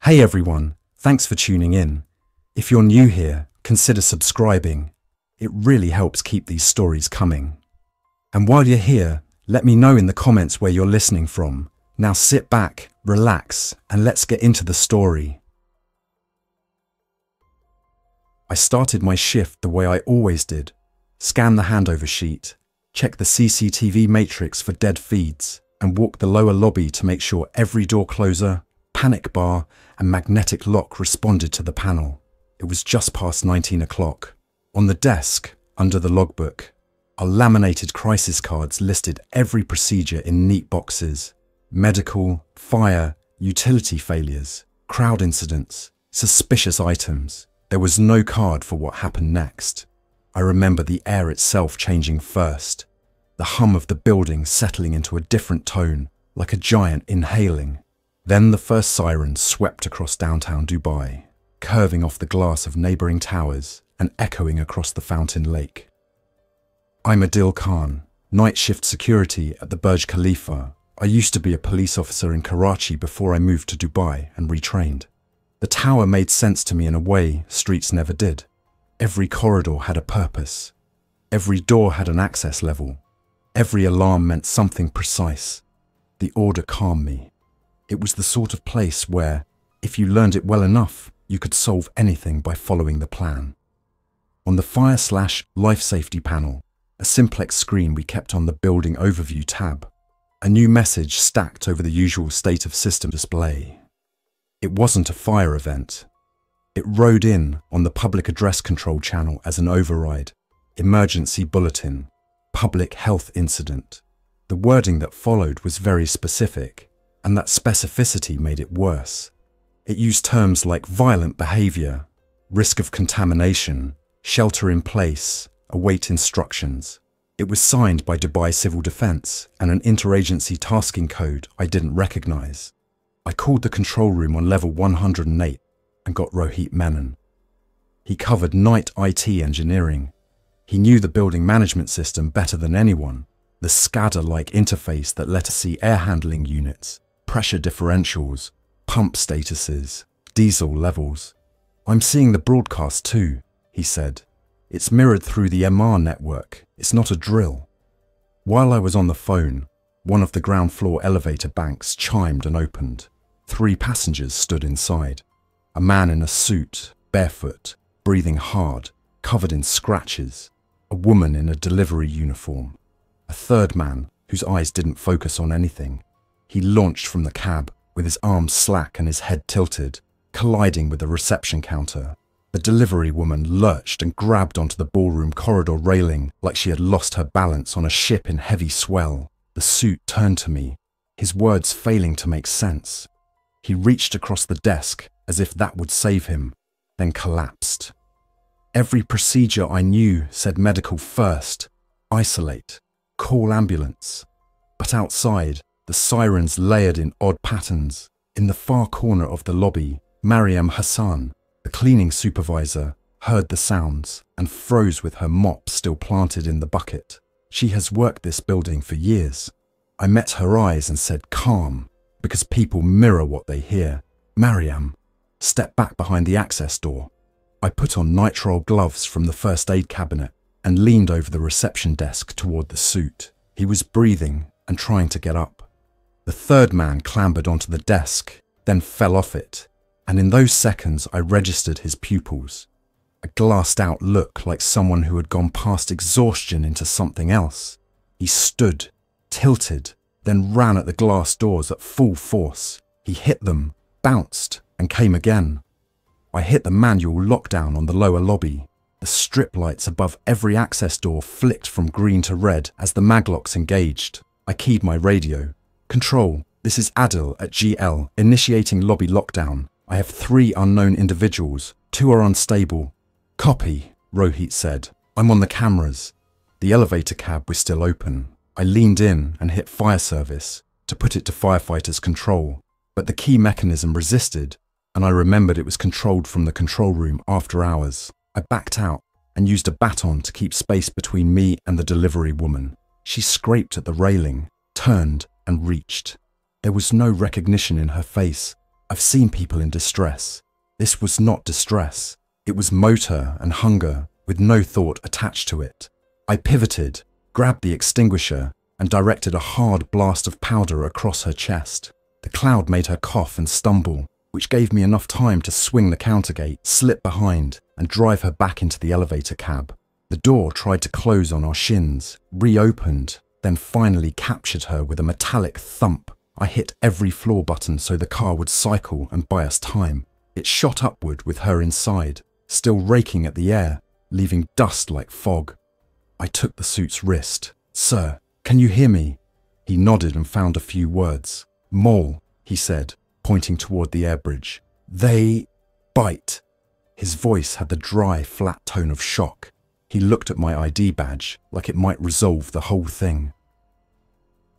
Hey everyone, thanks for tuning in. If you're new here, consider subscribing. It really helps keep these stories coming. And while you're here, let me know in the comments where you're listening from. Now sit back, relax, and let's get into the story. I started my shift the way I always did. Scan the handover sheet, check the CCTV matrix for dead feeds, and walk the lower lobby to make sure every door closer, panic bar, and magnetic lock responded to the panel. It was just past 19 o'clock. On the desk, under the logbook, our laminated crisis cards listed every procedure in neat boxes. Medical, fire, utility failures, crowd incidents, suspicious items. There was no card for what happened next. I remember the air itself changing first, the hum of the building settling into a different tone, like a giant inhaling. Then the first siren swept across downtown Dubai, curving off the glass of neighbouring towers and echoing across the fountain lake. I'm Adil Khan, night shift security at the Burj Khalifa. I used to be a police officer in Karachi before I moved to Dubai and retrained. The tower made sense to me in a way streets never did. Every corridor had a purpose. Every door had an access level. Every alarm meant something precise. The order calmed me. It was the sort of place where, if you learned it well enough, you could solve anything by following the plan. On the fire/life safety panel, a simplex screen we kept on the building overview tab, a new message stacked over the usual state of system display. It wasn't a fire event. It rode in on the public address control channel as an override, emergency bulletin, public health incident. The wording that followed was very specific, and that specificity made it worse. It used terms like violent behaviour, risk of contamination, shelter in place, await instructions. It was signed by Dubai Civil Defence and an interagency tasking code I didn't recognise. I called the control room on level 108 and got Rohit Menon. He covered night IT engineering. He knew the building management system better than anyone, the SCADA-like interface that let us see air handling units, pressure differentials, pump statuses, diesel levels. I'm seeing the broadcast too, he said. It's mirrored through the MR network. It's not a drill. While I was on the phone, one of the ground floor elevator banks chimed and opened. 3 passengers stood inside. A man in a suit, barefoot, breathing hard, covered in scratches. A woman in a delivery uniform. A third man whose eyes didn't focus on anything. He launched from the cab with his arms slack and his head tilted, colliding with the reception counter. The delivery woman lurched and grabbed onto the ballroom corridor railing like she had lost her balance on a ship in heavy swell. The suit turned to me, his words failing to make sense. He reached across the desk as if that would save him, then collapsed. Every procedure I knew said medical first, isolate, call ambulance. But outside, the sirens layered in odd patterns. In the far corner of the lobby, Mariam Hassan, the cleaning supervisor, heard the sounds and froze with her mop still planted in the bucket. She has worked this building for years. I met her eyes and said calm, because people mirror what they hear. Mariam, step back behind the access door. I put on nitrile gloves from the first aid cabinet and leaned over the reception desk toward the suit. He was breathing and trying to get up. The third man clambered onto the desk, then fell off it, and in those seconds I registered his pupils. A glassed-out look like someone who had gone past exhaustion into something else. He stood, tilted, then ran at the glass doors at full force. He hit them, bounced, and came again. I hit the manual lockdown on the lower lobby. The strip lights above every access door flicked from green to red as the maglocks engaged. I keyed my radio. Control, this is Adil at GL, initiating lobby lockdown. I have 3 unknown individuals. 2 are unstable. Copy, Rohit said. I'm on the cameras. The elevator cab was still open. I leaned in and hit fire service to put it to firefighters' control, but the key mechanism resisted, and I remembered it was controlled from the control room after hours. I backed out and used a baton to keep space between me and the delivery woman. She scraped at the railing, turned and reached. There was no recognition in her face, I've seen people in distress. This was not distress. It was motor and hunger with no thought attached to it. I pivoted, grabbed the extinguisher, and directed a hard blast of powder across her chest. The cloud made her cough and stumble, which gave me enough time to swing the countergate, slip behind, and drive her back into the elevator cab. The door tried to close on our shins, reopened, then finally captured her with a metallic thump. I hit every floor button so the car would cycle and buy us time. It shot upward with her inside, still raking at the air, leaving dust like fog. I took the suit's wrist. "Sir, can you hear me?" He nodded and found a few words. "Mole," he said, pointing toward the air bridge. "They bite." His voice had the dry, flat tone of shock. He looked at my ID badge like it might resolve the whole thing.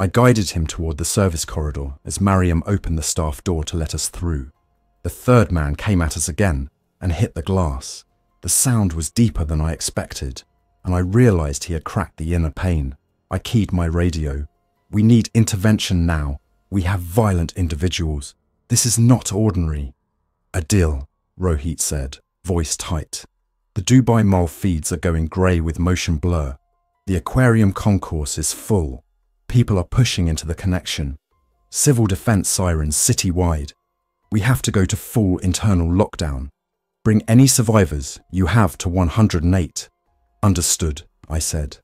I guided him toward the service corridor as Mariam opened the staff door to let us through. The third man came at us again and hit the glass. The sound was deeper than I expected, and I realized he had cracked the inner pane. I keyed my radio. "We need intervention now. We have violent individuals. This is not ordinary." "Adil," Rohit said, voice tight. "The Dubai Mall feeds are going grey with motion blur. The aquarium concourse is full. People are pushing into the connection. Civil defense sirens citywide. We have to go to full internal lockdown. Bring any survivors you have to 108. "Understood," I said.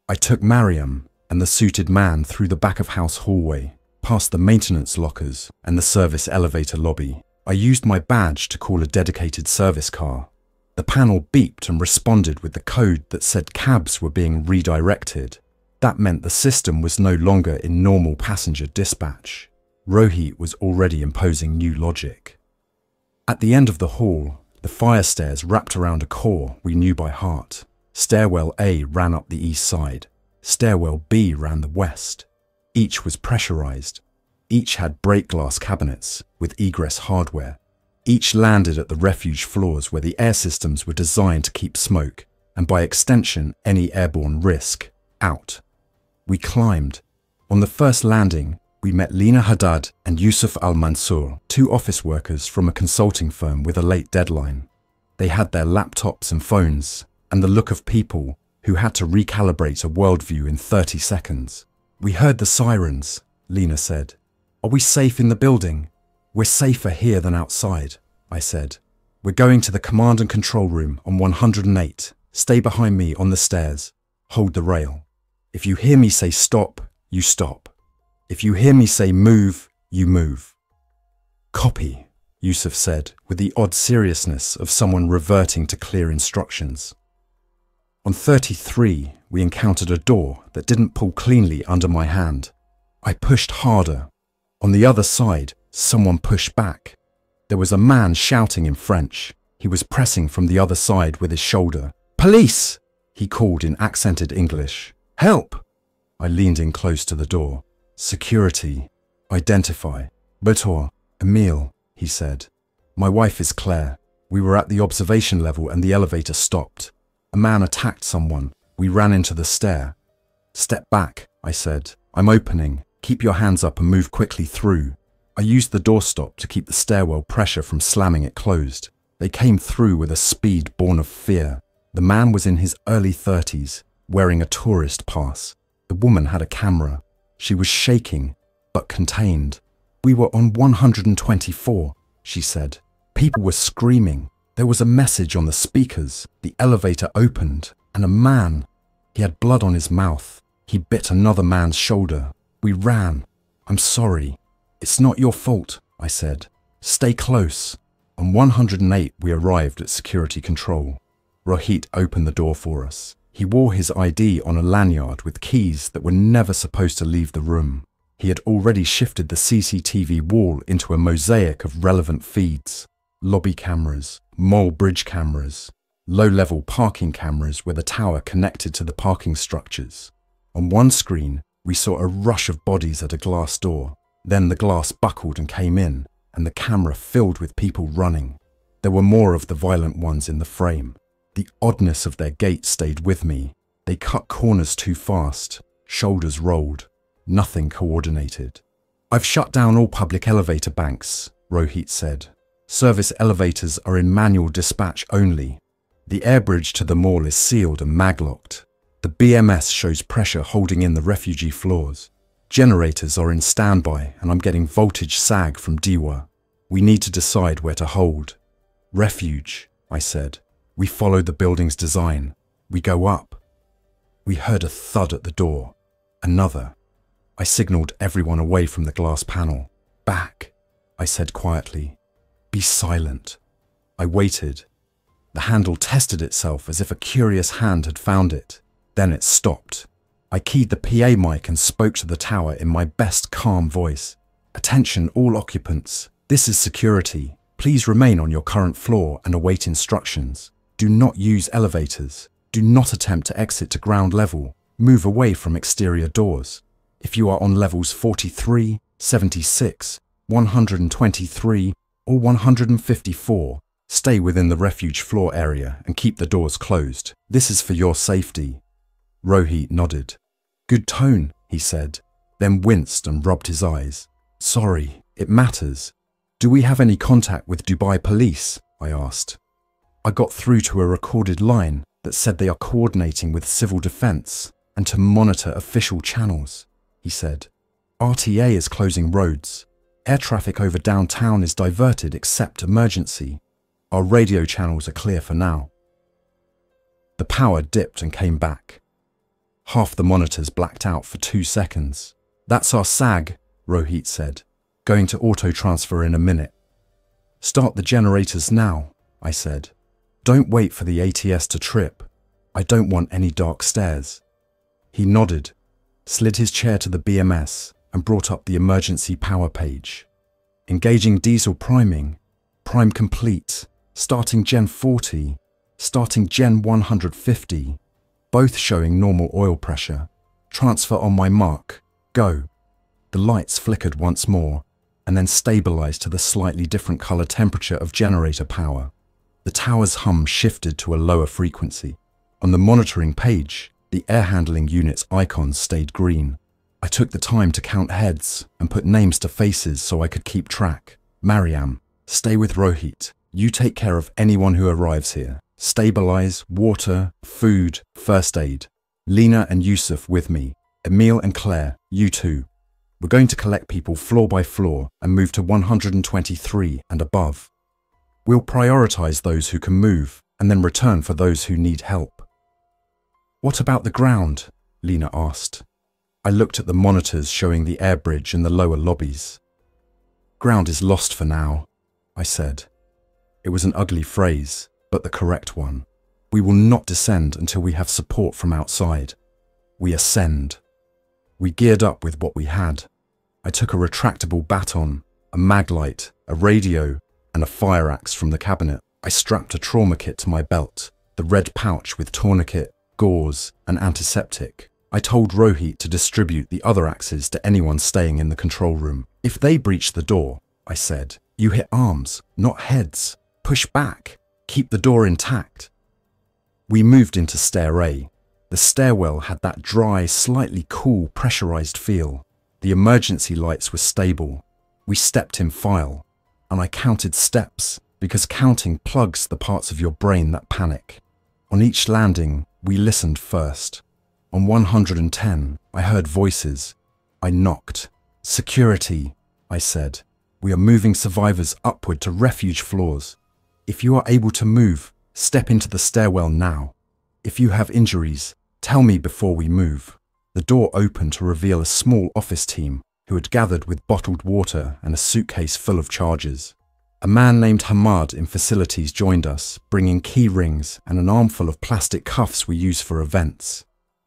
I took Mariam and the suited man through the back-of-house hallway, past the maintenance lockers and the service elevator lobby. I used my badge to call a dedicated service car. The panel beeped and responded with the code that said cabs were being redirected. That meant the system was no longer in normal passenger dispatch. Rohit was already imposing new logic. At the end of the hall, the fire stairs wrapped around a core we knew by heart. Stairwell A ran up the east side. Stairwell B ran the west. Each was pressurized. Each had break glass cabinets with egress hardware. Each landed at the refuge floors where the air systems were designed to keep smoke, and by extension, any airborne risk, out. We climbed. On the first landing, we met Lina Haddad and Yusuf Al-Mansour, two office workers from a consulting firm with a late deadline. They had their laptops and phones, and the look of people who had to recalibrate a worldview in 30 seconds. "We heard the sirens," Lina said. "Are we safe in the building?" "We're safer here than outside," I said. "We're going to the command and control room on 108. Stay behind me on the stairs. Hold the rail. If you hear me say stop, you stop. If you hear me say move, you move." "Copy," Yusuf said with the odd seriousness of someone reverting to clear instructions. On 33, we encountered a door that didn't pull cleanly under my hand. I pushed harder. On the other side, someone pushed back. There was a man shouting in French. He was pressing from the other side with his shoulder. "Police!" he called in accented English. "Help!" I leaned in close to the door. "Security. Identify. Betor. Emile," he said. "My wife is Claire. We were at the observation level and the elevator stopped. A man attacked someone. We ran into the stair." "Step back," I said. "I'm opening. Keep your hands up and move quickly through." I used the doorstop to keep the stairwell pressure from slamming it closed. They came through with a speed born of fear. The man was in his early 30s, wearing a tourist pass. The woman had a camera. She was shaking, but contained. "We were on 124, she said. People were screaming. There was a message on the speakers. The elevator opened, and a man. He had blood on his mouth. He bit another man's shoulder. We ran. "I'm sorry." "It's not your fault," I said. "Stay close." On 108, we arrived at security control. Rohit opened the door for us. He wore his ID on a lanyard with keys that were never supposed to leave the room. He had already shifted the CCTV wall into a mosaic of relevant feeds. Lobby cameras, mall bridge cameras, low-level parking cameras where the tower connected to the parking structures. On one screen, we saw a rush of bodies at a glass door. Then the glass buckled and came in, and the camera filled with people running. There were more of the violent ones in the frame. The oddness of their gait stayed with me. They cut corners too fast, shoulders rolled, nothing coordinated. "I've shut down all public elevator banks," Rohit said. Service elevators are in manual dispatch only. The air bridge to the mall is sealed and maglocked. The BMS shows pressure holding in the refugee floors. Generators are in standby and I'm getting voltage sag from DEWA. We need to decide where to hold. Refuge, I said. We follow the building's design. We go up. We heard a thud at the door. Another. I signaled everyone away from the glass panel. Back, I said quietly. Be silent. I waited. The handle tested itself as if a curious hand had found it. Then it stopped. I keyed the PA mic and spoke to the tower in my best calm voice. Attention all occupants. This is security. Please remain on your current floor and await instructions. Do not use elevators. Do not attempt to exit to ground level. Move away from exterior doors. If you are on levels 43, 76, 123, or 154, stay within the refuge floor area and keep the doors closed. This is for your safety. Rohit nodded. Good tone, he said, then winced and rubbed his eyes. Sorry, it matters. Do we have any contact with Dubai police? I asked. I got through to a recorded line that said they are coordinating with civil defense and to monitor official channels, he said. RTA is closing roads. Air traffic over downtown is diverted except emergency. Our radio channels are clear for now. The power dipped and came back. Half the monitors blacked out for 2 seconds. That's our SAG, Rohit said. Going to auto-transfer in a minute. Start the generators now, I said. Don't wait for the ATS to trip. I don't want any dark stairs. He nodded, slid his chair to the BMS and brought up the emergency power page. Engaging diesel priming. Prime complete. Starting Gen 40. Starting Gen 150. Both showing normal oil pressure. Transfer on my mark. Go. The lights flickered once more and then stabilized to the slightly different color temperature of generator power. The tower's hum shifted to a lower frequency. On the monitoring page, the air handling unit's icons stayed green. I took the time to count heads and put names to faces so I could keep track. Mariam, stay with Rohit. You take care of anyone who arrives here. Stabilize, water, food, first aid. Lena and Yusuf with me. Emile and Claire, you too. We're going to collect people floor by floor and move to 123 and above. We'll prioritize those who can move and then return for those who need help. What about the ground? Lena asked. I looked at the monitors showing the air bridge and the lower lobbies. Ground is lost for now, I said. It was an ugly phrase, but the correct one. We will not descend until we have support from outside. We ascend. We geared up with what we had. I took a retractable baton, a mag light, a radio, and a fire axe from the cabinet. I strapped a trauma kit to my belt, the red pouch with tourniquet, gauze, and antiseptic. I told Rohit to distribute the other axes to anyone staying in the control room. If they breach the door, I said, you hit arms, not heads. Push back. Keep the door intact. We moved into stair A. The stairwell had that dry, slightly cool, pressurized feel. The emergency lights were stable. We stepped in file, and I counted steps because counting plugs the parts of your brain that panic. On each landing, we listened first. On 110, I heard voices. I knocked. Security, I said. We are moving survivors upward to refuge floors. If you are able to move, step into the stairwell now. If you have injuries, tell me before we move. The door opened to reveal a small office team who had gathered with bottled water and a suitcase full of charges. A man named Hamad in facilities joined us, bringing key rings and an armful of plastic cuffs we use for events.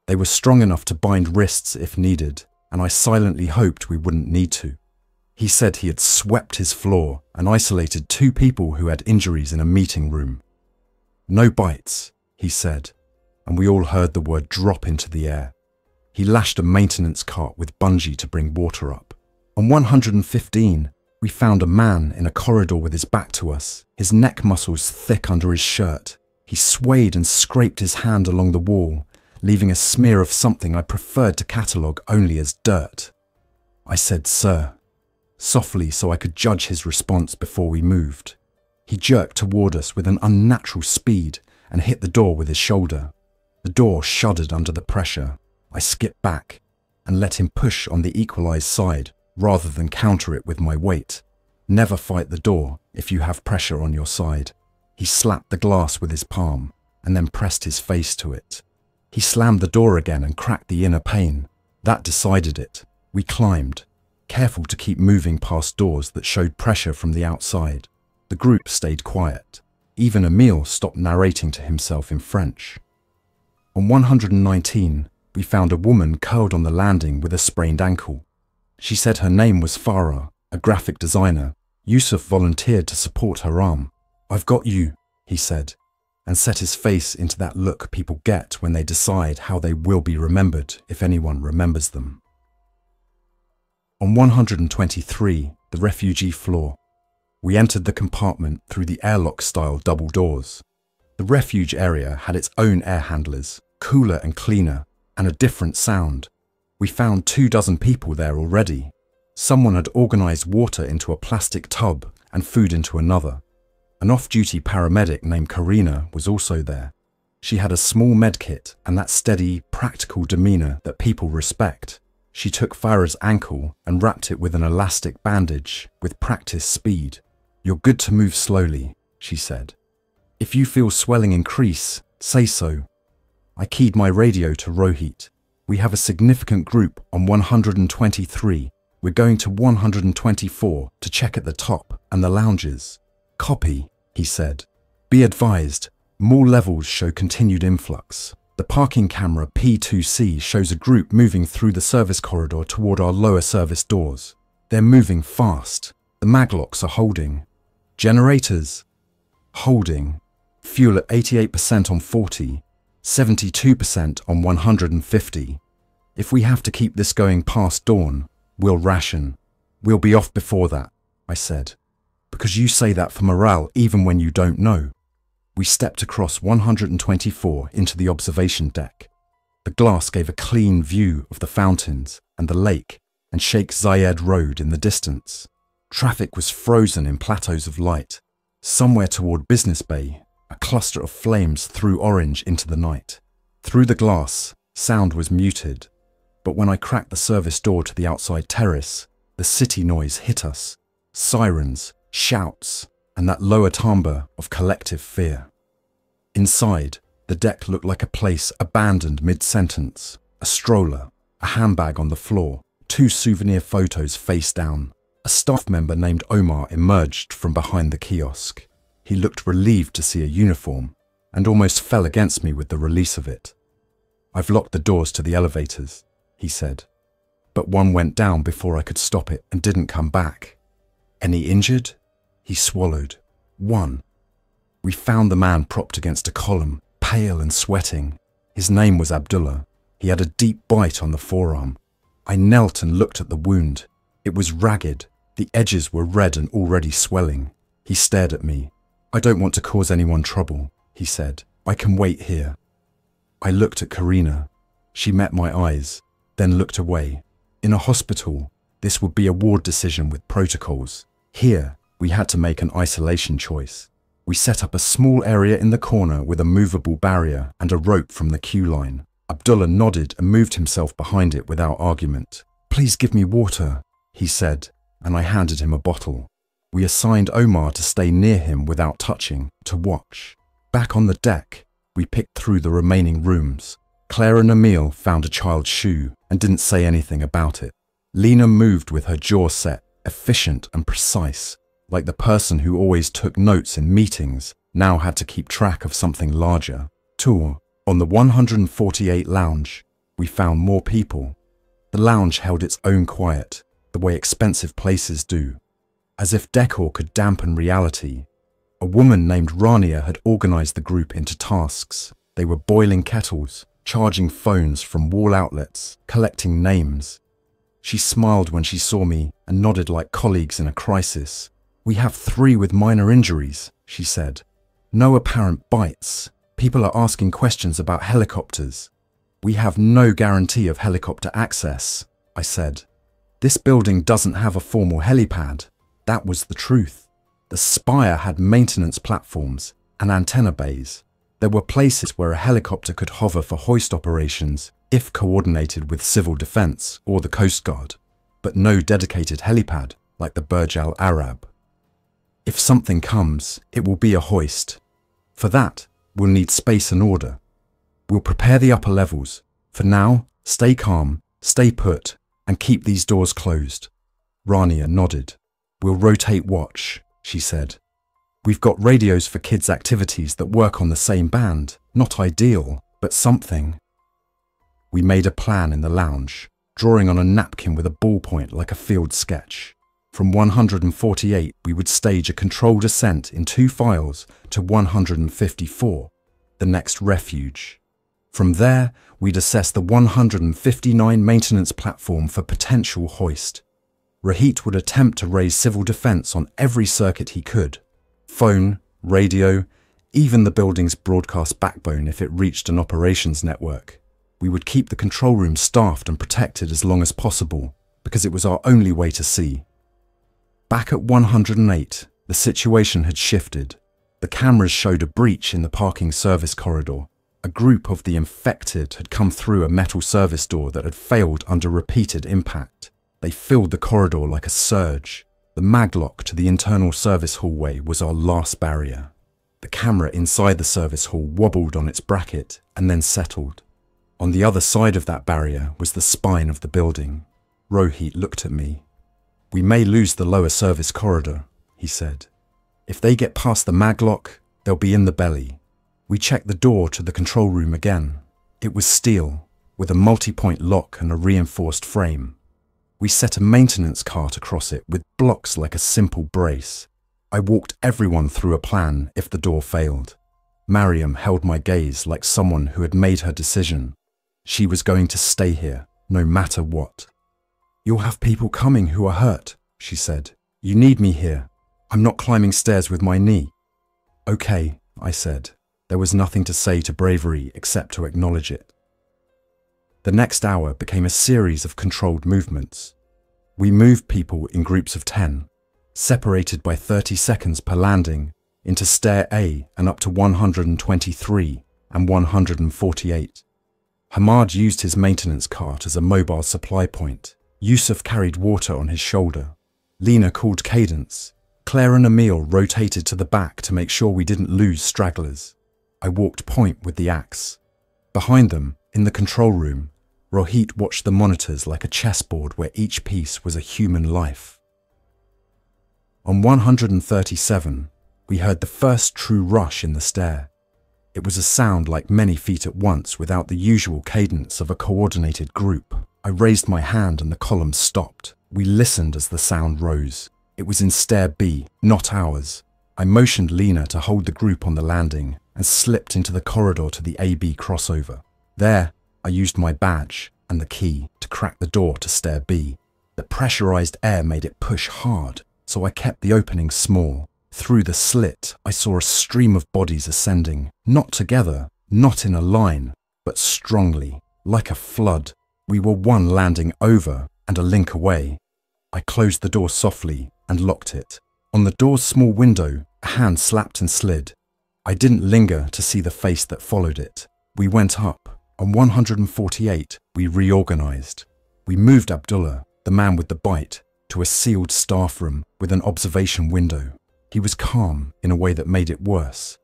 They were strong enough to bind wrists if needed, and I silently hoped we wouldn't need to. He said he had swept his floor and isolated 2 people who had injuries in a meeting room. No bites, he said, and we all heard the word drop into the air. He lashed a maintenance cart with bungee to bring water up. On 115, we found a man in a corridor with his back to us, his neck muscles thick under his shirt. He swayed and scraped his hand along the wall, leaving a smear of something I preferred to catalogue only as dirt. I said, "Sir." softly so I could judge his response before we moved. He jerked toward us with an unnatural speed and hit the door with his shoulder. The door shuddered under the pressure. I skipped back and let him push on the equalized side rather than counter it with my weight. Never fight the door if you have pressure on your side. He slapped the glass with his palm and then pressed his face to it. He slammed the door again and cracked the inner pane. That decided it. We climbed, careful to keep moving past doors that showed pressure from the outside. The group stayed quiet. Even Emile stopped narrating to himself in French. On 119, we found a woman curled on the landing with a sprained ankle. She said her name was Farah, a graphic designer. Yusuf volunteered to support her arm. "I've got you," he said, and set his face into that look people get when they decide how they will be remembered if anyone remembers them. On 123, the refugee floor, we entered the compartment through the airlock-style double doors. The refuge area had its own air handlers, cooler and cleaner, and a different sound. We found 24 people there already. Someone had organized water into a plastic tub and food into another. An off-duty paramedic named Karina was also there. She had a small medkit and that steady, practical demeanor that people respect. She took Farah's ankle and wrapped it with an elastic bandage with practiced speed. "You're good to move slowly," she said. "If you feel swelling increase, say so." I keyed my radio to Rohit. "We have a significant group on 123. We're going to 124 to check at the top and the lounges." "Copy," he said. "Be advised, more levels show continued influx. The parking camera P2C shows a group moving through the service corridor toward our lower service doors. They're moving fast. The maglocks are holding. Generators? Holding. Fuel at 88% on 40, 72% on 150. If we have to keep this going past dawn, we'll ration. We'll be off before that," I said. "Because you say that for morale even when you don't know." We stepped across 124 into the observation deck. The glass gave a clean view of the fountains and the lake and Sheikh Zayed Road in the distance. Traffic was frozen in plateaus of light. Somewhere toward Business Bay, a cluster of flames threw orange into the night. Through the glass, sound was muted. But when I cracked the service door to the outside terrace, the city noise hit us. Sirens, shouts, and that lower timbre of collective fear. Inside, the deck looked like a place abandoned mid-sentence. A stroller, a handbag on the floor, 2 souvenir photos face down. A staff member named Omar emerged from behind the kiosk. He looked relieved to see a uniform and almost fell against me with the release of it. "I've locked the doors to the elevators," he said. "But one went down before I could stop it and didn't come back." "Any injured?" He swallowed. "One." We found the man propped against a column, pale and sweating. His name was Abdullah. He had a deep bite on the forearm. I knelt and looked at the wound. It was ragged. The edges were red and already swelling. He stared at me. "I don't want to cause anyone trouble," he said. "I can wait here." I looked at Karina. She met my eyes, then looked away. In a hospital, this would be a ward decision with protocols. Here, we had to make an isolation choice. We set up a small area in the corner with a movable barrier and a rope from the queue line. Abdullah nodded and moved himself behind it without argument. "Please give me water," he said, and I handed him a bottle. We assigned Omar to stay near him without touching, to watch. Back on the deck, we picked through the remaining rooms. Claire and Emile found a child's shoe and didn't say anything about it. Lena moved with her jaw set, efficient and precise, like the person who always took notes in meetings now had to keep track of something larger. Tour. On the 148 lounge, we found more people. The lounge held its own quiet, the way expensive places do. As if decor could dampen reality, a woman named Rania had organized the group into tasks. They were boiling kettles, charging phones from wall outlets, collecting names. She smiled when she saw me and nodded like colleagues in a crisis. "We have 3 with minor injuries," she said. "No apparent bites. People are asking questions about helicopters." "We have no guarantee of helicopter access," I said. This building doesn't have a formal helipad. That was the truth. The spire had maintenance platforms and antenna bays. There were places where a helicopter could hover for hoist operations if coordinated with civil defense or the Coast Guard, but no dedicated helipad like the Burj Al Arab. If something comes, it will be a hoist. For that, we'll need space and order. We'll prepare the upper levels. For now, stay calm, stay put, and keep these doors closed. Rania nodded. We'll rotate watch, she said. We've got radios for kids' activities that work on the same band. Not ideal, but something. We made a plan in the lounge, drawing on a napkin with a ballpoint like a field sketch. From 148, we would stage a controlled ascent in 2 files to 154, the next refuge. From there, we'd assess the 159 maintenance platform for potential hoist. Rohit would attempt to raise civil defense on every circuit he could. Phone, radio, even the building's broadcast backbone if it reached an operations network. We would keep the control room staffed and protected as long as possible, because it was our only way to see. Back at 108, the situation had shifted. The cameras showed a breach in the parking service corridor. A group of the infected had come through a metal service door that had failed under repeated impact. They filled the corridor like a surge. The maglock to the internal service hallway was our last barrier. The camera inside the service hall wobbled on its bracket and then settled. On the other side of that barrier was the spine of the building. Rohit looked at me. We may lose the lower service corridor, he said. If they get past the maglock, they'll be in the belly. We checked the door to the control room again. It was steel, with a multi-point lock and a reinforced frame. We set a maintenance cart across it with blocks like a simple brace. I walked everyone through a plan if the door failed. Mariam held my gaze like someone who had made her decision. She was going to stay here, no matter what. You'll have people coming who are hurt, she said. You need me here. I'm not climbing stairs with my knee. Okay, I said. There was nothing to say to bravery except to acknowledge it. The next hour became a series of controlled movements. We moved people in groups of 10, separated by 30 seconds per landing, into Stair A and up to 123 and 148. Hamad used his maintenance cart as a mobile supply point. Yusuf carried water on his shoulder. Lena called cadence. Claire and Emil rotated to the back to make sure we didn't lose stragglers. I walked point with the axe. Behind them, in the control room, Rohit watched the monitors like a chessboard where each piece was a human life. On 137, we heard the first true rush in the stair. It was a sound like many feet at once without the usual cadence of a coordinated group. I raised my hand and the column stopped. We listened as the sound rose. It was in Stair B, not ours. I motioned Lena to hold the group on the landing and slipped into the corridor to the AB crossover. There, I used my badge and the key to crack the door to Stair B. The pressurized air made it push hard, so I kept the opening small. Through the slit, I saw a stream of bodies ascending, not together, not in a line, but strongly, like a flood. We were one landing over and a link away. I closed the door softly and locked it. On the door's small window, a hand slapped and slid. I didn't linger to see the face that followed it. We went up. On 148, we reorganized. We moved Abdullah, the man with the bite, to a sealed staff room with an observation window. He was calm in a way that made it worse.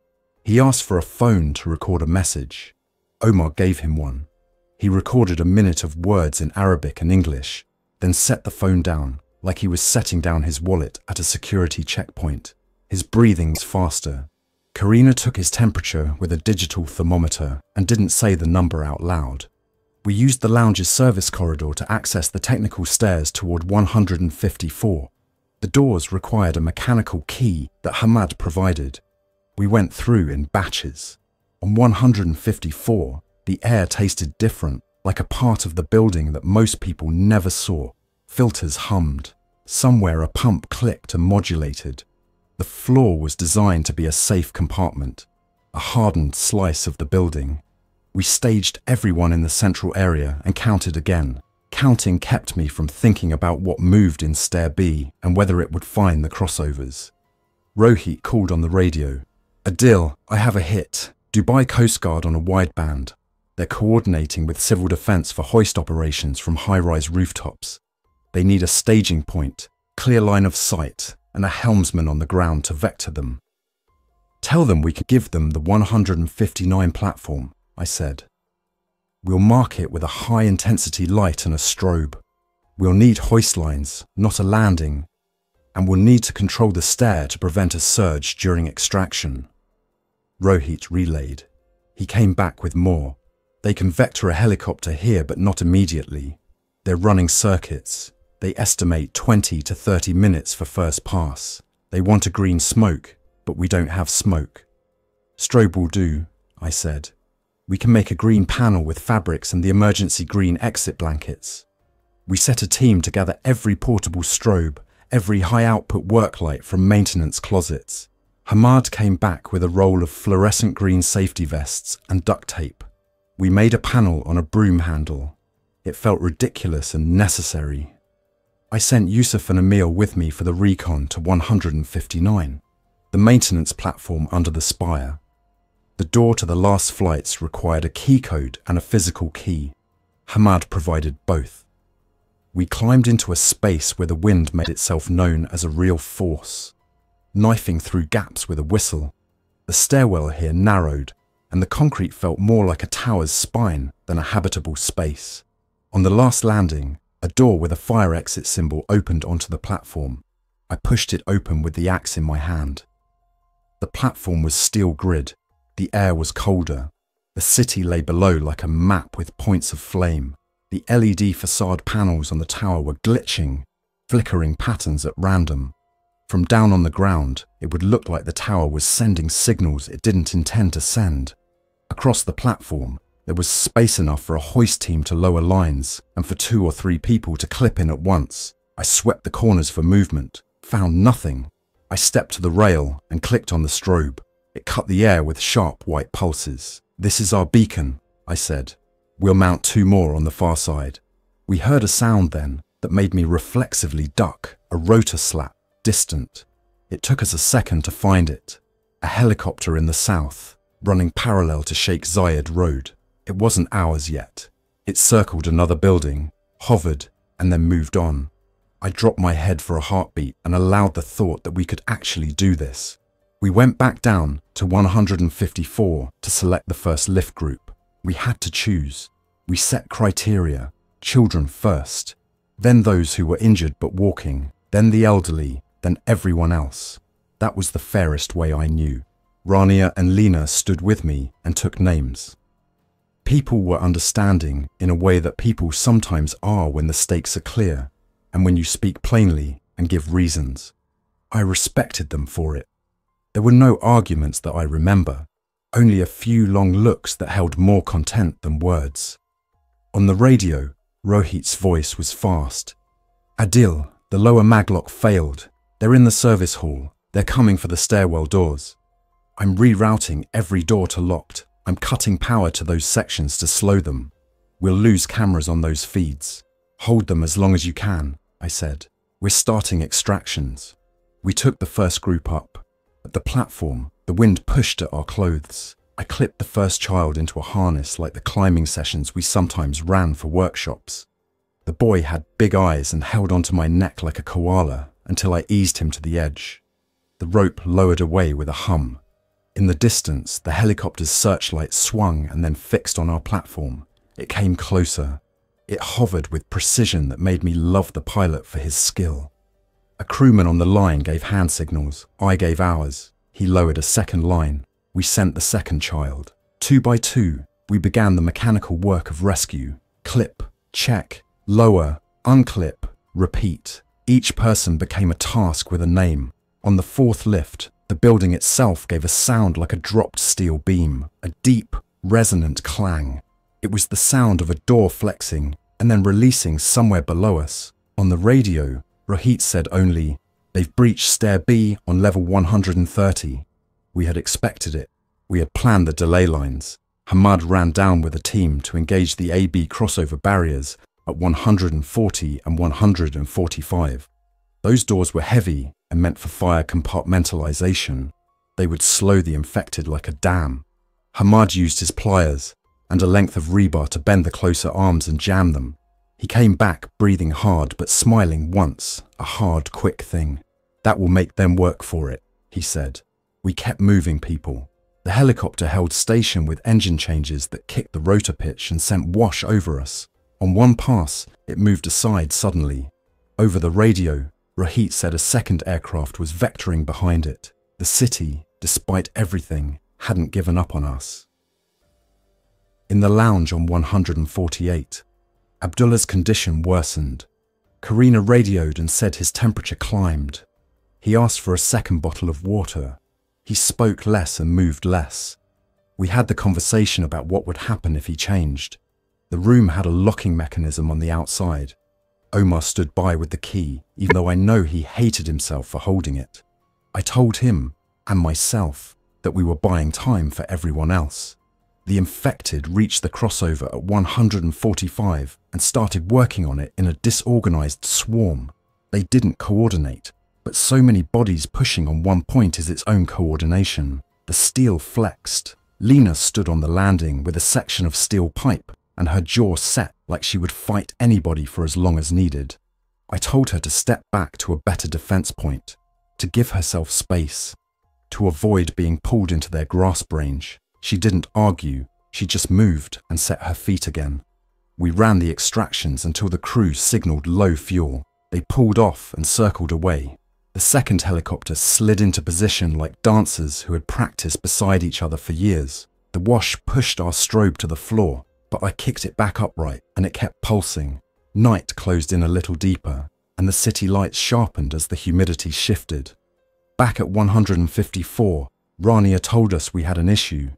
He asked for a phone to record a message. Omar gave him one. He recorded a minute of words in Arabic and English, then set the phone down, like he was setting down his wallet at a security checkpoint. His breathing's faster. Karina took his temperature with a digital thermometer and didn't say the number out loud. We used the lounge's service corridor to access the technical stairs toward 154. The doors required a mechanical key that Hamad provided. We went through in batches. On 154, the air tasted different, like a part of the building that most people never saw. Filters hummed. Somewhere a pump clicked and modulated. The floor was designed to be a safe compartment, a hardened slice of the building. We staged everyone in the central area and counted again. Counting kept me from thinking about what moved in Stair B and whether it would find the crossovers. Rohit called on the radio. Adil, I have a hit. Dubai Coast Guard on a wideband. They're coordinating with civil defence for hoist operations from high-rise rooftops. They need a staging point, clear line of sight, and a helmsman on the ground to vector them. Tell them we can give them the 159 platform, I said. We'll mark it with a high-intensity light and a strobe. We'll need hoist lines, not a landing, and we'll need to control the stair to prevent a surge during extraction. Rohit relayed. He came back with more. They can vector a helicopter here, but not immediately. They're running circuits. They estimate 20 to 30 minutes for first pass. They want a green smoke, but we don't have smoke. Strobe will do, I said. We can make a green panel with fabrics and the emergency green exit blankets. We set a team to gather every portable strobe, every high-output work light from maintenance closets. Hamad came back with a roll of fluorescent green safety vests and duct tape. We made a panel on a broom handle. It felt ridiculous and necessary. I sent Yusuf and Emil with me for the recon to 159, the maintenance platform under the spire. The door to the last flights required a key code and a physical key. Hamad provided both. We climbed into a space where the wind made itself known as a real force, knifing through gaps with a whistle. The stairwell here narrowed, and the concrete felt more like a tower's spine than a habitable space. On the last landing, a door with a fire exit symbol opened onto the platform. I pushed it open with the axe in my hand. The platform was steel grid. The air was colder. The city lay below like a map with points of flame. The LED facade panels on the tower were glitching, flickering patterns at random. From down on the ground, it would look like the tower was sending signals it didn't intend to send. Across the platform, there was space enough for a hoist team to lower lines and for 2 or 3 people to clip in at once. I swept the corners for movement, found nothing. I stepped to the rail and clicked on the strobe. It cut the air with sharp white pulses. This is our beacon, I said. We'll mount 2 more on the far side. We heard a sound then that made me reflexively duck, a rotor slap, distant. It took us a second to find it. A helicopter in the south, running parallel to Sheikh Zayed Road. It wasn't ours yet. It circled another building, hovered, and then moved on. I dropped my head for a heartbeat and allowed the thought that we could actually do this. We went back down to 154 to select the first lift group. We had to choose. We set criteria. Children first, then those who were injured but walking, then the elderly, then everyone else. That was the fairest way I knew. Rania and Lena stood with me and took names. People were understanding in a way that people sometimes are when the stakes are clear and when you speak plainly and give reasons. I respected them for it. There were no arguments that I remember, only a few long looks that held more content than words. On the radio, Rohit's voice was fast. Adil, the lower maglock failed. They're in the service hall. They're coming for the stairwell doors. I'm rerouting every door to locked. I'm cutting power to those sections to slow them. We'll lose cameras on those feeds. Hold them as long as you can, I said. We're starting extractions. We took the first group up. At the platform, the wind pushed at our clothes. I clipped the first child into a harness like the climbing sessions we sometimes ran for workshops. The boy had big eyes and held onto my neck like a koala until I eased him to the edge. The rope lowered away with a hum. In the distance, the helicopter's searchlight swung and then fixed on our platform. It came closer. It hovered with precision that made me love the pilot for his skill. A crewman on the line gave hand signals. I gave ours. He lowered a second line. We sent the second child. 2 by 2, we began the mechanical work of rescue. Clip, check, lower, unclip, repeat. Each person became a task with a name. On the 4th lift, the building itself gave a sound like a dropped steel beam, a deep, resonant clang. It was the sound of a door flexing and then releasing somewhere below us. On the radio, Rohit said only, "They've breached Stair B on level 130. We had expected it. We had planned the delay lines. Hamad ran down with a team to engage the AB crossover barriers, at 140 and 145. Those doors were heavy and meant for fire compartmentalization. They would slow the infected like a dam. Hamad used his pliers and a length of rebar to bend the closer arms and jam them. He came back breathing hard but smiling once, a hard, quick thing. "That will make them work for it," he said. We kept moving people. The helicopter held station with engine changes that kicked the rotor pitch and sent wash over us. On one pass, it moved aside suddenly. Over the radio, Rahit said a second aircraft was vectoring behind it. The city, despite everything, hadn't given up on us. In the lounge on 148, Abdullah's condition worsened. Karina radioed and said his temperature climbed. He asked for a second bottle of water. He spoke less and moved less. We had the conversation about what would happen if he changed. The room had a locking mechanism on the outside. Omar stood by with the key, even though I know he hated himself for holding it. I told him, and myself, that we were buying time for everyone else. The infected reached the crossover at 145 and started working on it in a disorganized swarm. They didn't coordinate, but so many bodies pushing on one point is its own coordination. The steel flexed. Lena stood on the landing with a section of steel pipe and her jaw set like she would fight anybody for as long as needed. I told her to step back to a better defense point, to give herself space, to avoid being pulled into their grasp range. She didn't argue, she just moved and set her feet again. We ran the extractions until the crew signaled low fuel. They pulled off and circled away. The second helicopter slid into position like dancers who had practiced beside each other for years. The wash pushed our strobe to the floor, but I kicked it back upright and it kept pulsing. Night closed in a little deeper, and the city lights sharpened as the humidity shifted. Back at 154, Rania told us we had an issue.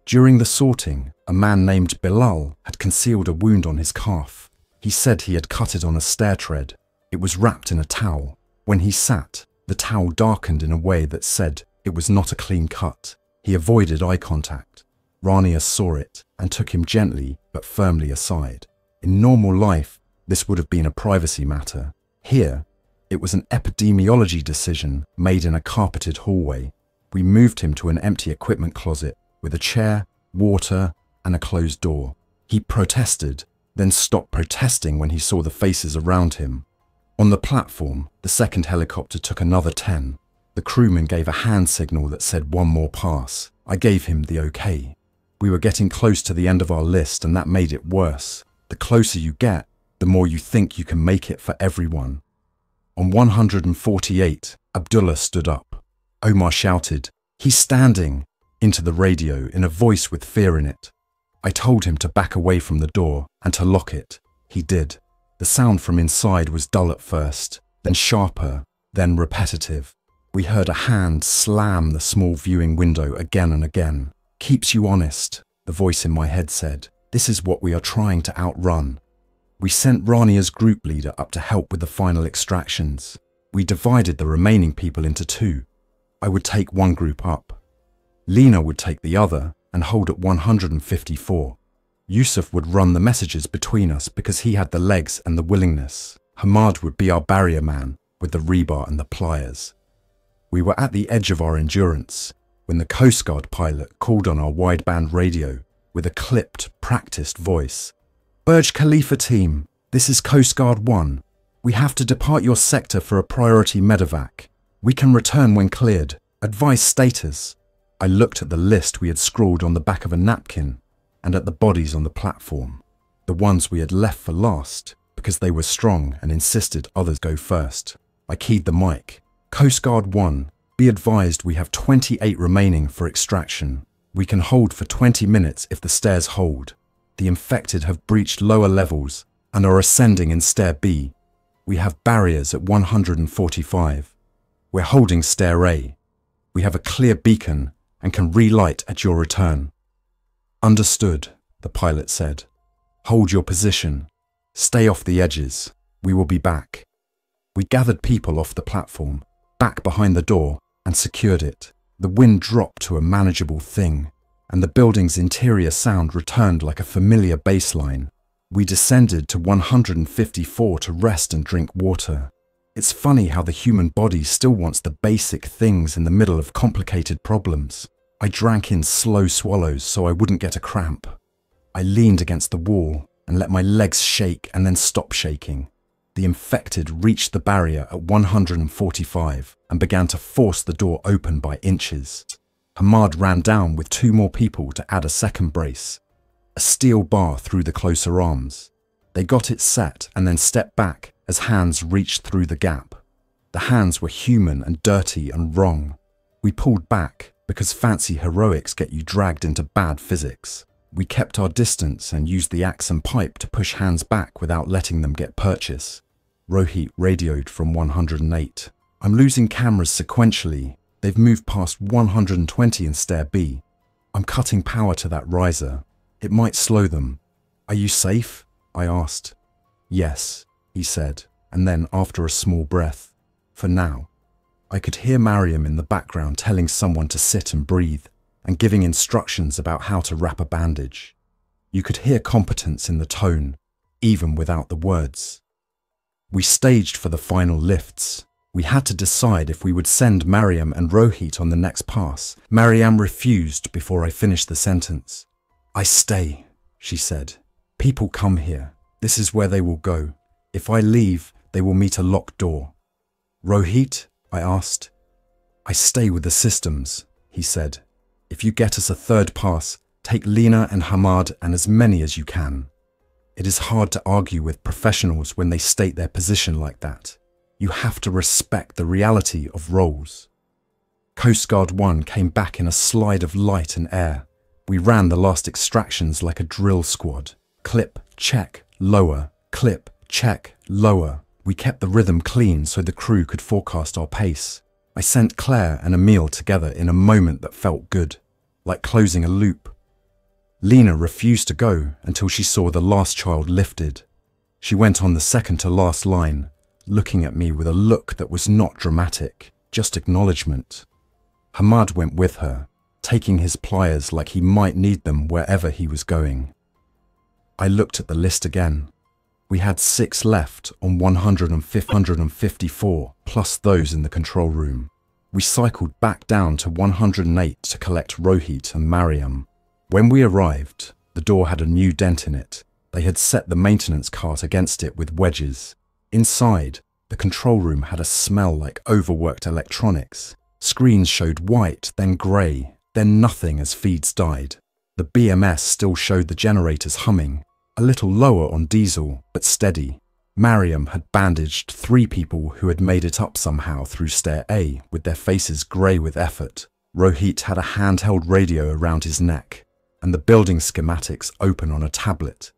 During the sorting, a man named Bilal had concealed a wound on his calf. He said he had cut it on a stair tread. It was wrapped in a towel. When he sat, the towel darkened in a way that said it was not a clean cut. He avoided eye contact. Rania saw it and took him gently but firmly aside. In normal life, this would have been a privacy matter. Here, it was an epidemiology decision made in a carpeted hallway. We moved him to an empty equipment closet with a chair, water, and a closed door. He protested, then stopped protesting when he saw the faces around him. On the platform, the second helicopter took another 10. The crewman gave a hand signal that said one more pass. I gave him the okay. We were getting close to the end of our list, and that made it worse. The closer you get, the more you think you can make it for everyone. On 148, Abdullah stood up. Omar shouted, "He's standing!" into the radio in a voice with fear in it. I told him to back away from the door and to lock it. He did. The sound from inside was dull at first, then sharper, then repetitive. We heard a hand slam the small viewing window again and again. "Keeps you honest," the voice in my head said. "This is what we are trying to outrun." We sent Rania's group leader up to help with the final extractions. We divided the remaining people into two. I would take one group up. Lena would take the other and hold at 154. Yusuf would run the messages between us because he had the legs and the willingness. Hamad would be our barrier man with the rebar and the pliers. We were at the edge of our endurance when the Coast Guard pilot called on our wideband radio with a clipped, practiced voice. "Burj Khalifa team, this is Coast Guard 1. We have to depart your sector for a priority medevac. We can return when cleared. Advise status." I looked at the list we had scrawled on the back of a napkin and at the bodies on the platform, the ones we had left for last because they were strong and insisted others go first. I keyed the mic. "Coast Guard 1, be advised we have 28 remaining for extraction. We can hold for 20 minutes if the stairs hold. The infected have breached lower levels and are ascending in stair B. We have barriers at 145. We're holding stair A. We have a clear beacon and can relight at your return." "Understood," the pilot said. "Hold your position. Stay off the edges. We will be back." We gathered people off the platform, back behind the door, and secured it. The wind dropped to a manageable thing, and the building's interior sound returned like a familiar bass line. We descended to 154 to rest and drink water. It's funny how the human body still wants the basic things in the middle of complicated problems. I drank in slow swallows so I wouldn't get a cramp. I leaned against the wall and let my legs shake and then stop shaking. The infected reached the barrier at 145 and began to force the door open by inches. Hamad ran down with 2 more people to add a second brace. A steel bar through the closer arms. They got it set and then stepped back as hands reached through the gap. The hands were human and dirty and wrong. We pulled back because fancy heroics get you dragged into bad physics. We kept our distance and used the axe and pipe to push hands back without letting them get purchase. Rohit radioed from 108. I'm losing cameras sequentially. They've moved past 120 in stair B. I'm cutting power to that riser. It might slow them. Are you safe? I asked. Yes, he said, and then after a small breath, for now. I could hear Mariam in the background telling someone to sit and breathe and giving instructions about how to wrap a bandage. You could hear competence in the tone, even without the words. We staged for the final lifts. We had to decide if we would send Mariam and Rohit on the next pass. Mariam refused before I finished the sentence. I stay, she said. People come here. This is where they will go. If I leave, they will meet a locked door. Rohit? I asked. I stay with the systems, he said. If you get us a third pass, take Lena and Hamad and as many as you can. It is hard to argue with professionals when they state their position like that. You have to respect the reality of roles. Coast Guard 1 came back in a slide of light and air. We ran the last extractions like a drill squad. Clip, check, lower, clip, check, lower. We kept the rhythm clean so the crew could forecast our pace. I sent Claire and Emile together in a moment that felt good, like closing a loop. Lena refused to go until she saw the last child lifted. She went on the second to last line, looking at me with a look that was not dramatic, just acknowledgement. Hamad went with her, taking his pliers like he might need them wherever he was going. I looked at the list again. We had 6 left on 154, plus those in the control room. We cycled back down to 108 to collect Rohit and Mariam. When we arrived, the door had a new dent in it. They had set the maintenance cart against it with wedges. Inside, the control room had a smell like overworked electronics. Screens showed white, then grey, then nothing as feeds died. The BMS still showed the generators humming, a little lower on diesel, but steady. Mariam had bandaged 3 people who had made it up somehow through stair A with their faces grey with effort. Rohit had a handheld radio around his neck, and the building schematics open on a tablet.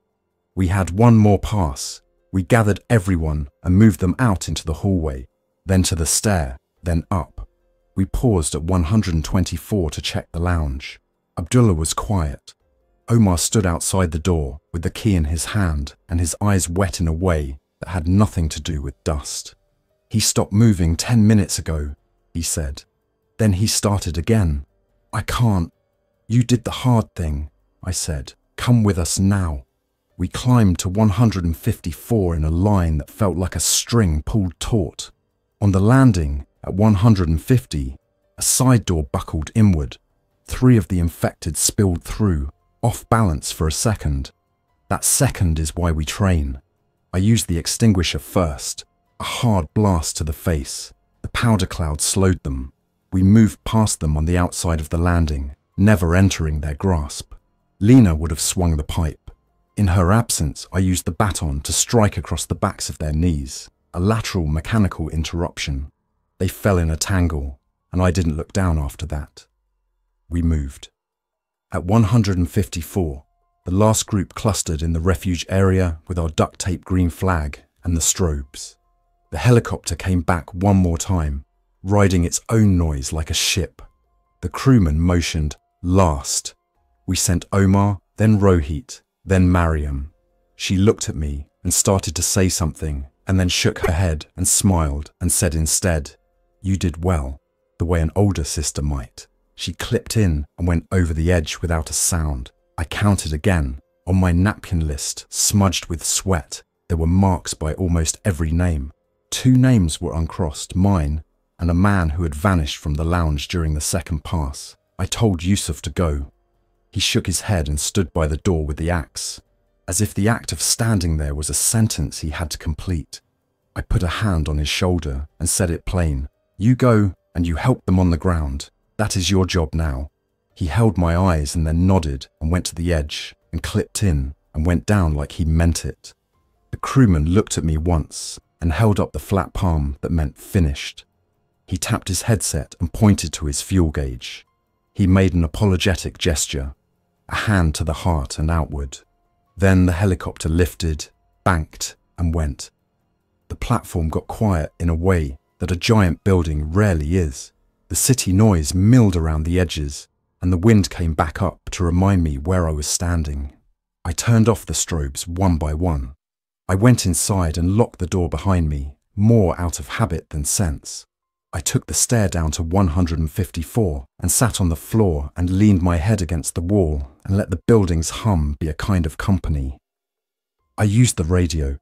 We had 1 more pass. We gathered everyone and moved them out into the hallway, then to the stair, then up. We paused at 124 to check the lounge. Abdullah was quiet. Omar stood outside the door with the key in his hand and his eyes wet in a way that had nothing to do with dust. He stopped moving 10 minutes ago, he said. Then he started again. I can't. You did the hard thing, I said. Come with us now. We climbed to 154 in a line that felt like a string pulled taut. On the landing, at 150, a side door buckled inward. 3 of the infected spilled through, off balance for a second. That second is why we train. I used the extinguisher first, a hard blast to the face. The powder cloud slowed them. We moved past them on the outside of the landing, never entering their grasp. Lena would have swung the pipe. In her absence, I used the baton to strike across the backs of their knees, a lateral mechanical interruption. They fell in a tangle, and I didn't look down after that. We moved. At 154, the last group clustered in the refuge area with our duct-tape green flag and the strobes. The helicopter came back 1 more time, riding its own noise like a ship. The crewman motioned, last. We sent Omar, then Rohit, then Mariam. She looked at me and started to say something, and then shook her head and smiled and said instead, you did well, the way an older sister might. She clipped in and went over the edge without a sound. I counted again, On my napkin list, smudged with sweat, there were marks by almost every name. 2 names were uncrossed, mine and a man who had vanished from the lounge during the second pass. I told Yusuf to go. He shook his head and stood by the door with the axe, as if the act of standing there was a sentence he had to complete. I put a hand on his shoulder and said it plain. You go and you help them on the ground. That is your job now. He held my eyes and then nodded and went to the edge and clipped in and went down like he meant it. The crewman looked at me once and held up the flat palm that meant finished. He tapped his headset and pointed to his fuel gauge. He made an apologetic gesture, a hand to the heart and outward. Then the helicopter lifted, banked, and went. The platform got quiet in a way that a giant building rarely is. The city noise milled around the edges, and the wind came back up to remind me where I was standing. I turned off the strobes one by one. I went inside and locked the door behind me, more out of habit than sense. I took the stair down to 154 and sat on the floor and leaned my head against the wall and let the building's hum be a kind of company. I used the radio.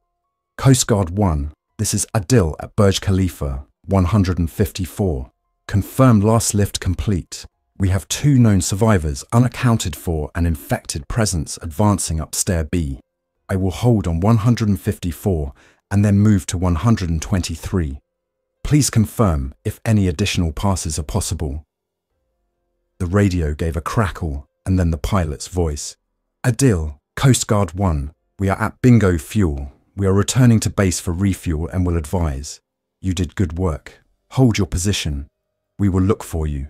Coast Guard 1, this is Adil at Burj Khalifa, 154. Confirmed last lift complete. We have 2 known survivors unaccounted for and infected presence advancing up stair B. I will hold on 154 and then move to 123. Please confirm if any additional passes are possible. The radio gave a crackle and then the pilot's voice. Adil, Coast Guard 1, we are at Bingo Fuel. We are returning to base for refuel and will advise. You did good work. Hold your position. We will look for you.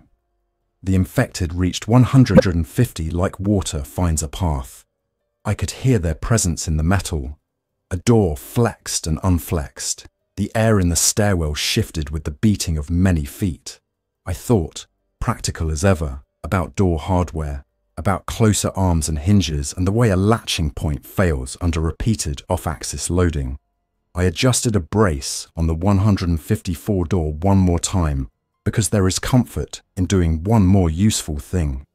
The infected reached 150 like water finds a path. I could hear their presence in the metal. A door flexed and unflexed. The air in the stairwell shifted with the beating of many feet. I thought, practical as ever, about door hardware, about closer arms and hinges and the way a latching point fails under repeated off-axis loading. I adjusted a brace on the 154 door one more time because there is comfort in doing one more useful thing.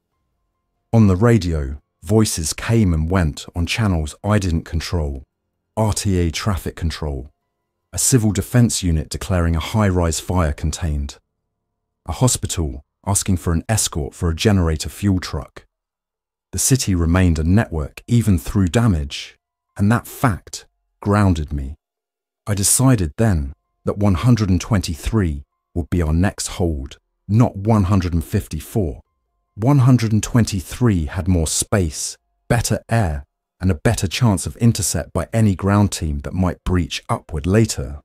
On the radio, voices came and went on channels I didn't control. RTA traffic control. A civil defense unit declaring a high-rise fire contained. A hospital asking for an escort for a generator fuel truck. The city remained a network even through damage, and that fact grounded me. I decided then that 123 would be our next hold, not 154. 123 had more space, better air, and a better chance of intercept by any ground team that might breach upward later.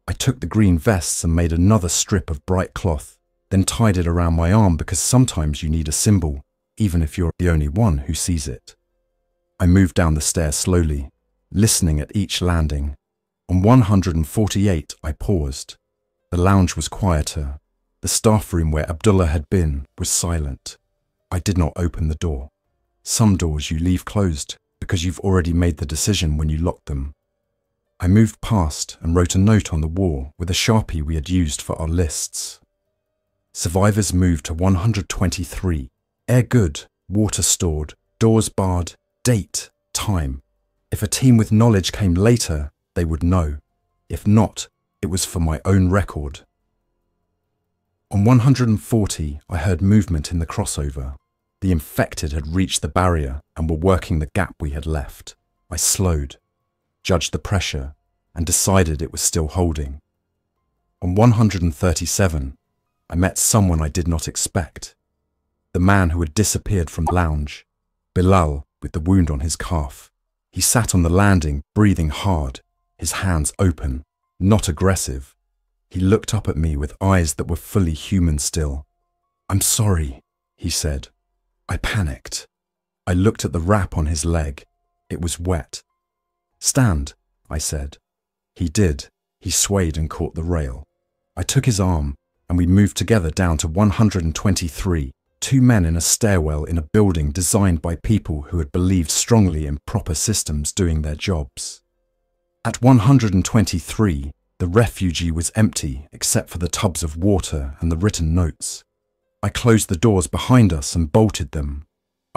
I took the green vests and made another strip of bright cloth, then tied it around my arm because sometimes you need a symbol, even if you're the only one who sees it. I moved down the stairs slowly, listening at each landing. On 148 I paused. The lounge was quieter. The staff room where Abdullah had been was silent. I did not open the door. Some doors you leave closed because you've already made the decision when you lock them. I moved past and wrote a note on the wall with a Sharpie we had used for our lists. Survivors moved to 123. Air good, water stored, doors barred, date, time. If a team with knowledge came later, they would know. If not, it was for my own record. On 140, I heard movement in the crossover. The infected had reached the barrier and were working the gap we had left. I slowed, judged the pressure, and decided it was still holding. On 137, I met someone I did not expect. The man who had disappeared from the lounge, Bilal with the wound on his calf. He sat on the landing, breathing hard, his hands open, not aggressive. He looked up at me with eyes that were fully human still. "I'm sorry," he said. I panicked. I looked at the wrap on his leg. It was wet. "Stand," I said. He did. He swayed and caught the rail. I took his arm, and we moved together down to 123, 2 men in a stairwell in a building designed by people who had believed strongly in proper systems doing their jobs. At 123, the refugee was empty except for the tubs of water and the written notes. I closed the doors behind us and bolted them.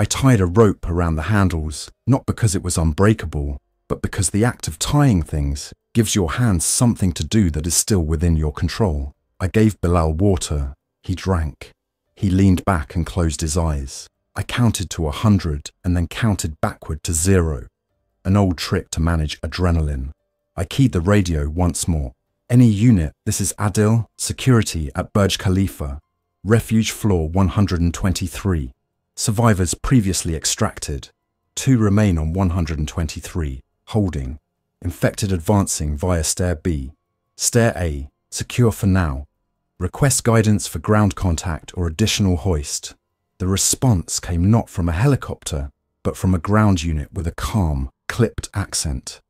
I tied a rope around the handles, not because it was unbreakable, but because the act of tying things gives your hands something to do that is still within your control. I gave Bilal water. He drank. He leaned back and closed his eyes. I counted to 100 and then counted backward to 0. An old trick to manage adrenaline. I keyed the radio once more. Any unit, this is Adil, security at Burj Khalifa. Refuge floor 123. Survivors previously extracted. 2 remain on 123. Holding. Infected advancing via stair B. Stair A. Secure for now. Request guidance for ground contact or additional hoist. The response came not from a helicopter, but from a ground unit with a calm, clipped accent.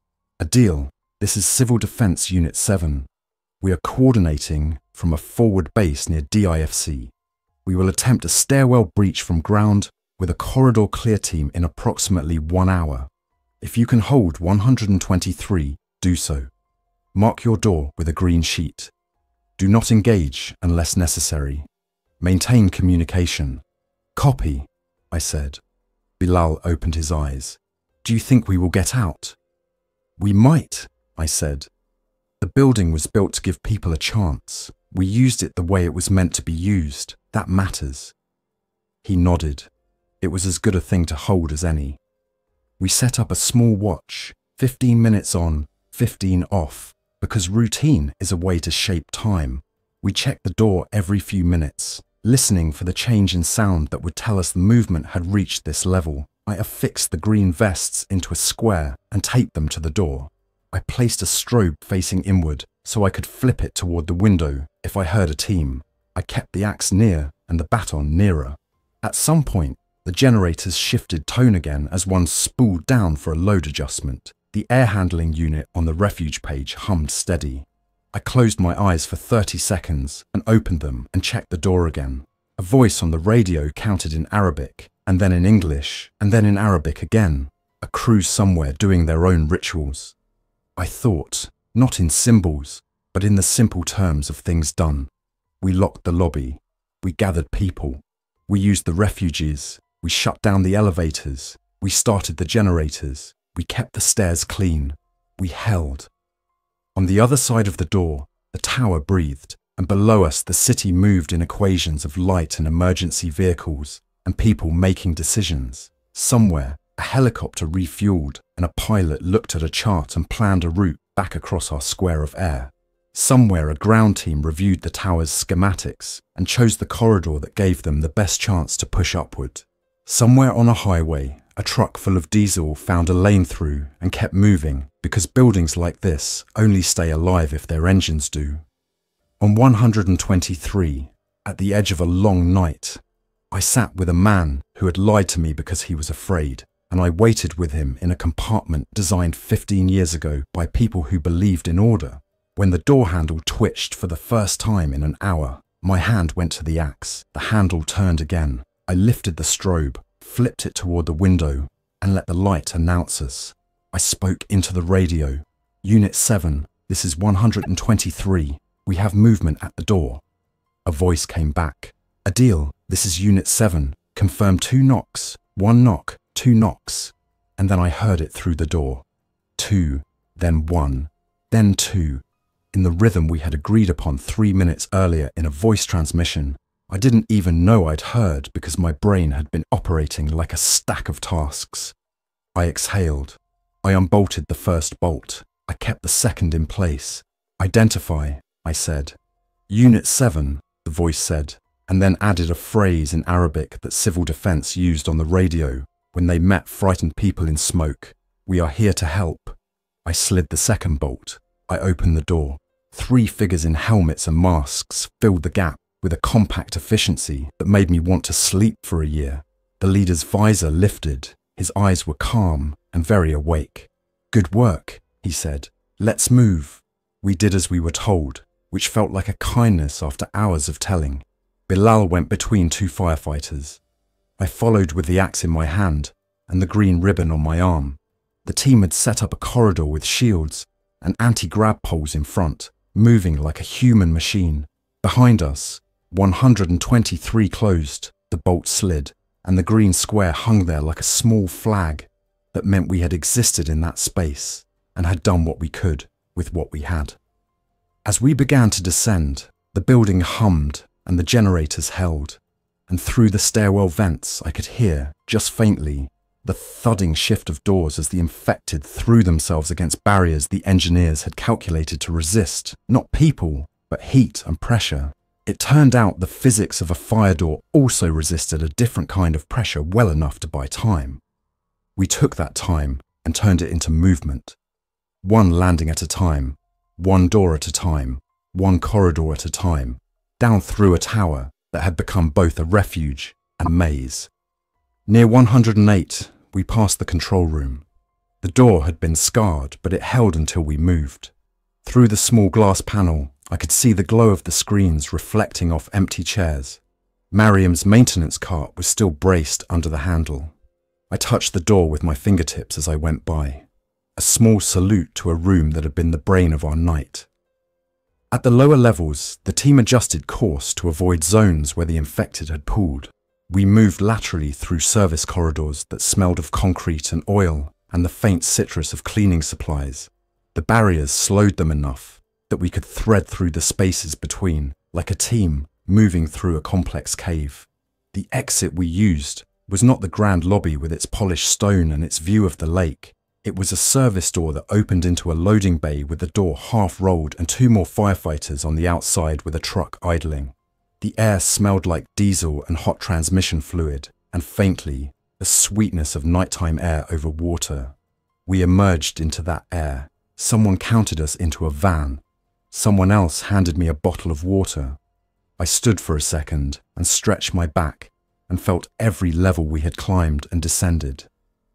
Adil, this is Civil Defense Unit 7. We are coordinating from a forward base near DIFC. We will attempt a stairwell breach from ground with a corridor clear team in approximately 1 hour. If you can hold 123, do so. Mark your door with a green sheet. Do not engage unless necessary. Maintain communication. Copy, I said. Bilal opened his eyes. Do you think we will get out? We might, I said. The building was built to give people a chance. We used it the way it was meant to be used. That matters. He nodded. It was as good a thing to hold as any. We set up a small watch, 15 minutes on, 15 off, because routine is a way to shape time. We checked the door every few minutes, listening for the change in sound that would tell us the movement had reached this level. I affixed the green vests into a square and taped them to the door. I placed a strobe facing inward so I could flip it toward the window if I heard a team. I kept the axe near and the baton nearer. At some point, the generators shifted tone again as one spooled down for a load adjustment. The air handling unit on the refuge page hummed steady. I closed my eyes for 30 seconds and opened them and checked the door again. A voice on the radio counted in Arabic, and then in English, and then in Arabic again. A crew somewhere doing their own rituals. I thought, not in symbols, but in the simple terms of things done. We locked the lobby. We gathered people. We used the refuges. We shut down the elevators. We started the generators. We kept the stairs clean. We held. On the other side of the door, the tower breathed, and below us the city moved in equations of light and emergency vehicles, and people making decisions. Somewhere, a helicopter refueled, and a pilot looked at a chart and planned a route back across our square of air. Somewhere, a ground team reviewed the tower's schematics and chose the corridor that gave them the best chance to push upward. Somewhere on a highway, a truck full of diesel found a lane through and kept moving because buildings like this only stay alive if their engines do. On 123, at the edge of a long night, I sat with a man who had lied to me because he was afraid, and I waited with him in a compartment designed 15 years ago by people who believed in order. When the door handle twitched for the first time in an hour, my hand went to the axe. The handle turned again. I lifted the strobe, flipped it toward the window, and let the light announce us. I spoke into the radio. Unit 7, this is 123. We have movement at the door. A voice came back. Adil, this is Unit 7. Confirm 2 knocks. 1 knock, 2 knocks. And then I heard it through the door. 2, then 1, then 2. In the rhythm we had agreed upon 3 minutes earlier in a voice transmission. I didn't even know I'd heard because my brain had been operating like a stack of tasks. I exhaled. I unbolted the first bolt. I kept the second in place. Identify, I said. Unit 7, the voice said, and then added a phrase in Arabic that Civil Defense used on the radio when they met frightened people in smoke. We are here to help. I slid the second bolt. I opened the door. 3 figures in helmets and masks filled the gap with a compact efficiency that made me want to sleep for a year. The leader's visor lifted. His eyes were calm and very awake. Good work, he said. Let's move. We did as we were told, which felt like a kindness after hours of telling. Bilal went between 2 firefighters. I followed with the axe in my hand and the green ribbon on my arm. The team had set up a corridor with shields and anti-grab poles in front, moving like a human machine. Behind us, 123 closed, the bolt slid, and the green square hung there like a small flag that meant we had existed in that space and had done what we could with what we had. As we began to descend, the building hummed and the generators held, and through the stairwell vents I could hear, just faintly, the thudding shift of doors as the infected threw themselves against barriers the engineers had calculated to resist, not people, but heat and pressure. It turned out the physics of a fire door also resisted a different kind of pressure well enough to buy time. We took that time and turned it into movement. One landing at a time, one door at a time, one corridor at a time, down through a tower that had become both a refuge and a maze. Near 108, we passed the control room. The door had been scarred, but it held until we moved. Through the small glass panel, I could see the glow of the screens reflecting off empty chairs. Mariam's maintenance cart was still braced under the handle. I touched the door with my fingertips as I went by, a small salute to a room that had been the brain of our night. At the lower levels, the team adjusted course to avoid zones where the infected had pooled. We moved laterally through service corridors that smelled of concrete and oil and the faint citrus of cleaning supplies. The barriers slowed them enough that we could thread through the spaces between, like a team moving through a complex cave. The exit we used was not the grand lobby with its polished stone and its view of the lake. It was a service door that opened into a loading bay with the door half rolled and two more firefighters on the outside with a truck idling. The air smelled like diesel and hot transmission fluid, and faintly, the sweetness of nighttime air over water. We emerged into that air. Someone counted us into a van. Someone else handed me a bottle of water. I stood for a second and stretched my back and felt every level we had climbed and descended.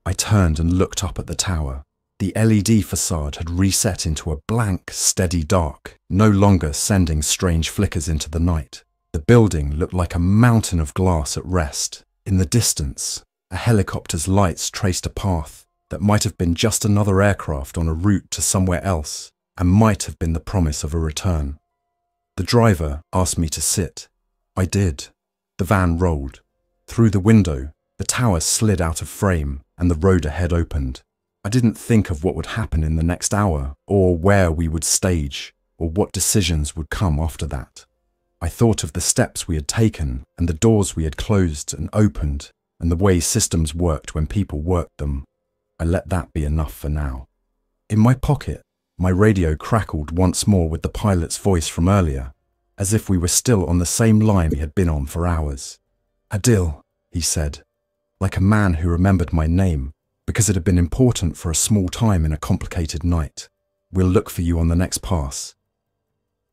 I turned and looked up at the tower. The LED facade had reset into a blank, steady dark, no longer sending strange flickers into the night. The building looked like a mountain of glass at rest. In the distance, a helicopter's lights traced a path that might have been just another aircraft on a route to somewhere else, and might have been the promise of a return. The driver asked me to sit. I did. The van rolled. Through the window, the tower slid out of frame, and the road ahead opened. I didn't think of what would happen in the next hour, or where we would stage, or what decisions would come after that. I thought of the steps we had taken, and the doors we had closed and opened, and the way systems worked when people worked them. I let that be enough for now. In my pocket, my radio crackled once more with the pilot's voice from earlier, as if we were still on the same line we had been on for hours. "Adil," he said, like a man who remembered my name, because it had been important for a small time in a complicated night. "We'll look for you on the next pass."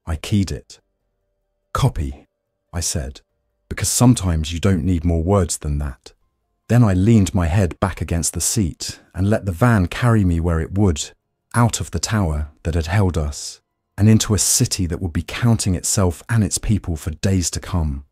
I keyed it. "Copy," I said, because sometimes you don't need more words than that. Then I leaned my head back against the seat and let the van carry me where it would, out of the tower that had held us, and into a city that would be counting itself and its people for days to come.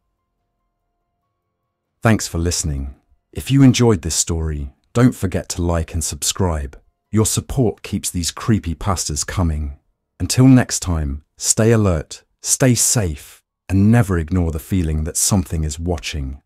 Thanks for listening. If you enjoyed this story, don't forget to like and subscribe. Your support keeps these creepypastas coming. Until next time, stay alert, stay safe, and never ignore the feeling that something is watching.